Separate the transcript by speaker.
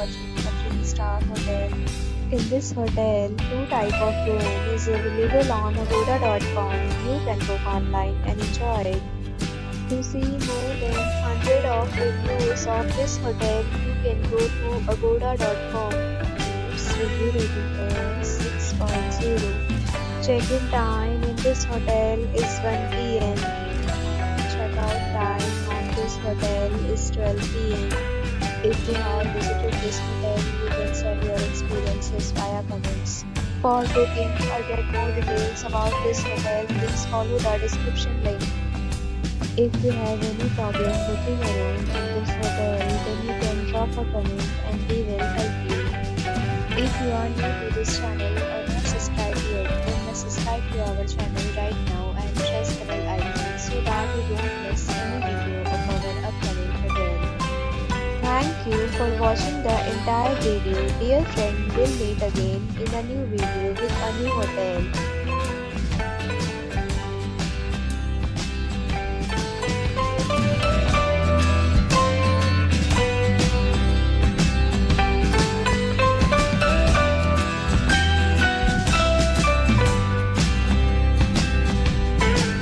Speaker 1: watching a 3-star hotel. In this hotel, two type of room is available on agoda.com. You can book online and enjoy it. To see more than 100 of reviews of this hotel, you can go to agoda.com. Its review rating is 6.0. Check-in time in this hotel is 1 p.m. Check-out time of this hotel is 12 p.m. If you have visited this hotel, you can share your experiences via comments. For booking or get more details about this hotel, please follow the description link. If you have any problem booking a room in this hotel, then you can drop a comment and we will help you. If you are new to this channel or not subscribed yet, then must subscribe to our channel right now and press the bell icon so that you don't miss any video of our upcoming hotel. Thank you for watching the entire video. Dear friend, we'll meet again in a new video with a new hotel.